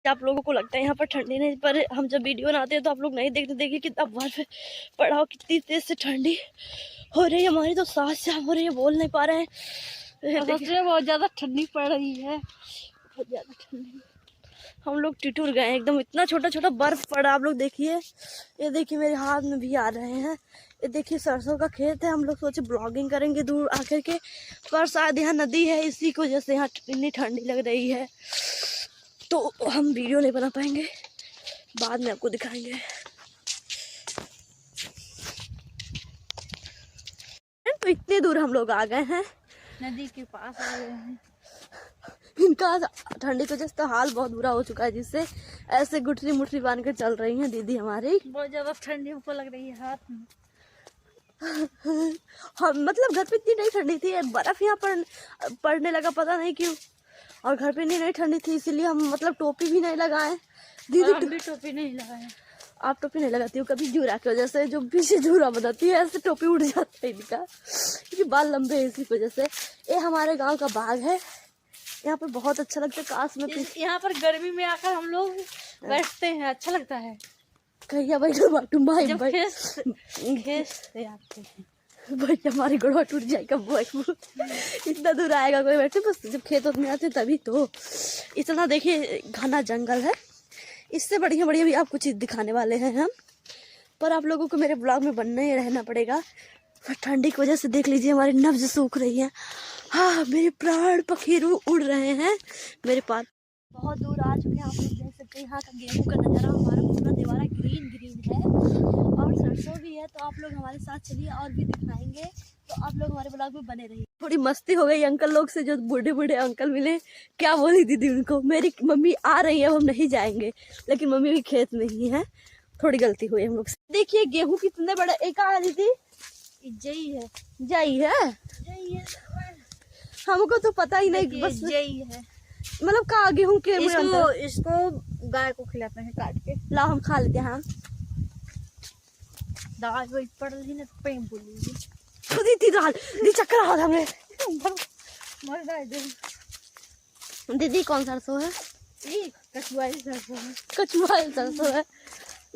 आप लोगों को लगता है यहाँ पर ठंडी नहीं, पर हम जब वीडियो बनाते हैं तो आप लोग नहीं देखते। देखिए कितना बर्फ पड़ा हो, कितनी तेज से ठंडी हो रही है। हमारी तो सांस जाम हो रही है, बोल नहीं पा रहे हैं। बहुत ज्यादा ठंडी पड़ रही है, बहुत ज्यादा ठंडी। हम लोग टिटूर गए एकदम, इतना छोटा छोटा बर्फ पड़ा। आप लोग देखिए, ये देखिए मेरे हाथ में भी आ रहे हैं। ये देखिए सरसों का खेत है। हम लोग सोचे ब्लॉगिंग करेंगे दूर आकर के, पर शायद यहाँ नदी है, इसी की वजह से यहाँ इतनी ठंडी लग रही है, तो हम वीडियो नहीं बना पाएंगे। बाद में आपको दिखाएंगे। तो इतने दूर हम लोग आ गए हैं, नदी के पास आ गए हैं। इनका ठंडी की वजह से तो हाल बहुत बुरा हो चुका है, जिससे ऐसे गुठली मुठली बांध कर चल रही हैं दीदी हमारी। बहुत ज्यादा ठंडी हमको लग रही है हाथ में। हम मतलब घर पे इतनी नहीं ठंडी थी, बर्फ यहाँ पर पड़ने लगा पता नहीं क्यों, और घर पे नहीं ठंडी थी, इसीलिए हम मतलब टोपी भी नहीं लगाए। दीदी भी टोपी नहीं लगाए। आप टोपी नहीं लगाती हो कभी? जूरा की वजह से, जो पीछे जूरा बनाती है ऐसे टोपी उड़ जाता है इनका, क्योंकि बाल लंबे हैं इसी वजह से। ये हमारे गाँव का बाग है, यहाँ पर बहुत अच्छा लगता है। काश में यहाँ पर गर्मी में आकर हम लोग बैठते हैं, अच्छा लगता है। कहिया भाई भाई हमारी गोड़वा टूट जाएगा। इतना दूर आएगा कोई बैठे, बस जब खेत में आते तभी तो। इतना देखिए घना जंगल है, इससे बढ़िया बढ़िया भी आपको चीज दिखाने वाले हैं हम, पर आप लोगों को मेरे ब्लॉग में बनना ही रहना पड़ेगा। ठंडी की वजह से देख लीजिए हमारी नब्ज सूख रही है। हाँ, मेरे प्राण पखेरु उड़ रहे हैं मेरे पास। बहुत दूर आ चुके हैं, आप लोग देख सकते हैं यहाँ का गेहूं का नज़ारा। हमारा पूरा दीवारा ग्रीन ग्रीन है और सरसों भी है, तो आप लोग हमारे साथ चलिए और भी दिखाएंगे, तो आप लोग हमारे ब्लॉग में बने रहिए। थोड़ी मस्ती हो गई अंकल लोग से, जो बूढ़े बूढ़े अंकल मिले। क्या बोली दीदी उनको, मेरी मम्मी आ रही है, हम नहीं जाएंगे, लेकिन मम्मी भी खेत में ही है। थोड़ी गलती हुई हम लोग से। देखिए गेहूँ कितने बड़े। एक दीदी जई है, जई है, जई है। हमको तो पता ही नहीं, बस यही है। मतलब का गेहूं के इसको गाय को खिलाते हैं काट के। ला हम खा लेते हैं। दाल वही पड़ रही ना, प्रेम बोली खुद ही दाल दी चक्कर आ हमें मर गए। दीदी कौन सरसों है? ये कचुआई सरसों है, कचुआई सरसों है।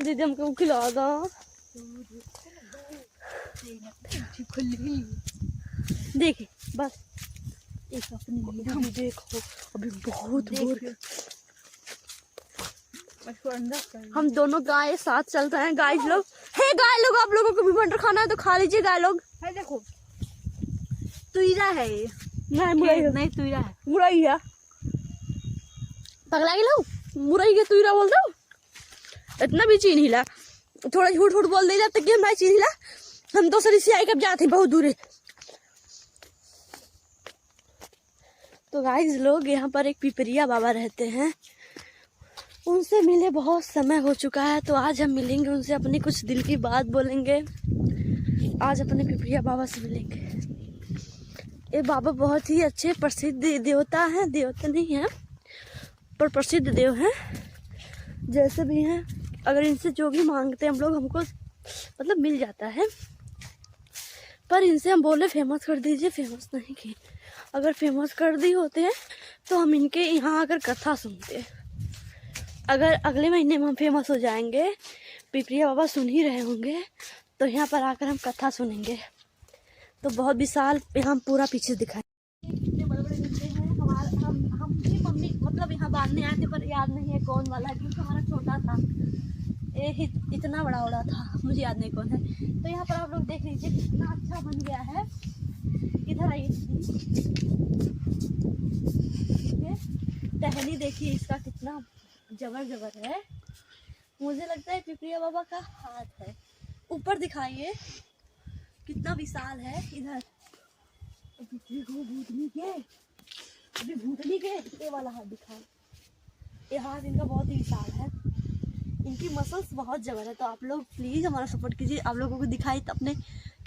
दीदी हमको खिला दो। देखिए बस एक अपनी हम देखो, अभी बहुत दूर। हम दोनों गाय साथ चल रहे हैं। गाय लोग है, गाय लोग आप लोगों को भी बंटर खाना है तो खा लीजिए। गाय लोग है, देखो तुईरा है ये, नहीं मुरई नहीं, तुईरा है, मुरई है। पगला लो, मुरई के तुईरा बोल दो। इतना भी चीन हिला, थोड़ा झूठ झूठ बोल दे जाते कि मैं चीन हिला। हम दूसरी से आई कब जाते बहुत दूर है। तो गाइस लोग यहाँ पर एक पिपरिया बाबा रहते हैं, उनसे मिले बहुत समय हो चुका है, तो आज हम मिलेंगे उनसे, अपनी कुछ दिल की बात बोलेंगे। आज अपने पिपरिया बाबा से मिलेंगे। ये बाबा बहुत ही अच्छे प्रसिद्ध देवता हैं, देवता नहीं हैं पर प्रसिद्ध देव हैं, जैसे भी हैं। अगर इनसे जो भी मांगते हैं हम लोग, हमको मतलब मिल जाता है। पर इनसे हम बोले फेमस कर दीजिए, फेमस नहीं की। अगर फेमस कर दी होते हैं तो हम इनके यहाँ आकर कथा सुनते हैं। अगर अगले महीने में हम फेमस हो जाएंगे, पिपरिया बाबा सुन ही रहे होंगे, तो यहाँ पर आकर हम कथा सुनेंगे। तो बहुत विशाल यहाँ पूरा पीछे दिखाएंगे। कितने बड़े बड़े गड्ढे हैं। हम भी मम्मी मतलब यहाँ बांधने आए थे, पर याद नहीं है कौन वाला, क्योंकि हमारा छोटा था, इतना बड़ा हो रहा था, मुझे याद नहीं कौन है। तो यहाँ पर आप लोग देख लीजिए कितना अच्छा बन गया है। इधर आइए, टहनी देखिए इसका कितना जबर जबर है। मुझे लगता है पिपरिया बाबा का हाथ है। ऊपर दिखाइए कितना विशाल है। इधर भूतनी के ये वाला हाथ दिखाओ, ये हाथ इनका बहुत ही विशाल है। इनकी मसल्स बहुत जबर है। तो आप लोग प्लीज हमारा सपोर्ट कीजिए। आप लोगों को दिखाई तो अपने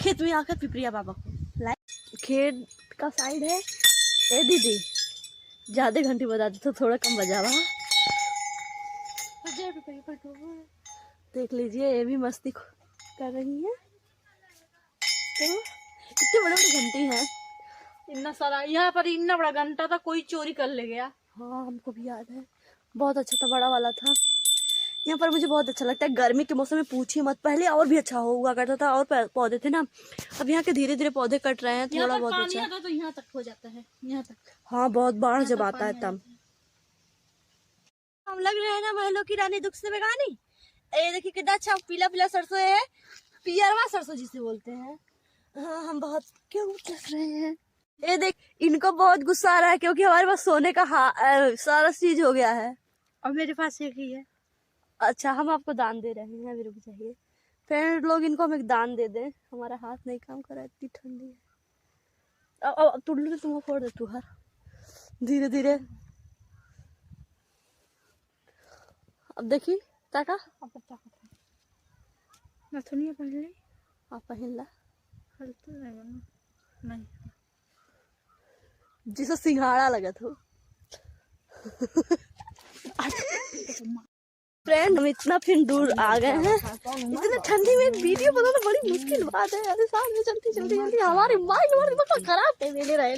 खेत में आकर पिपरिया बाबा को लाइक। खेत का साइड है। ए दीदी ज्यादा घंटी बजा दी, तो थोड़ा कम बजावा। देख लीजिए ये भी मस्ती कर रही है। तो इतने बड़े बड़े घंटी हैं, इतना सारा। यहाँ पर इतना बड़ा घंटा था, कोई चोरी कर ले गया। हाँ हमको भी याद है। बहुत अच्छा था, बड़ा वाला था। यहाँ पर मुझे बहुत अच्छा लगता है। गर्मी के मौसम में पूछिए मत, पहले और भी अच्छा हुआ करता था और पौधे थे ना। अब यहाँ के धीरे धीरे पौधे कट रहे हैं, थोड़ा बहुत अच्छा। तो यहाँ तक हो जाता है, यहाँ तक। हाँ, बहुत बाढ़ जब आता है तब। हम लग रहे हैं ना महलों की रानी दुख से बेगानी। ये देखिए कितना अच्छा पीला पीला सरसों है, पियरवा सरसों जिसे बोलते हैं। हाँ, हम बहुत क्यूट लग रहे हैं। ये देख, इनको बहुत गुस्सा आ रहा है क्योंकि हमारे पास सोने का सारा चीज हो गया है और मेरे पास एक ही है। अच्छा, हम आपको दान दे रहे हैं, अभी रुक जाइए। फ्रेंड लोग, इनको हम एक दान दे दें। हमारा हाथ नहीं काम कर रहा है, इतनी ठंडी है। अब टुल्लू तुम फोड़ दे तू, हर धीरे धीरे। अब देखिए ताका ना सुनिए पहले आप पहन ला नहीं जिसे सिंघाड़ा लगा था। फ्रेंड, हम इतना फिर दूर आ गए हैं। इतने ठंडी में वीडियो बनाना बड़ी मुश्किल बात है। अरे साथ में जल्दी जल्दी जल्दी, हमारी माइंड खराब है मेरे रहे।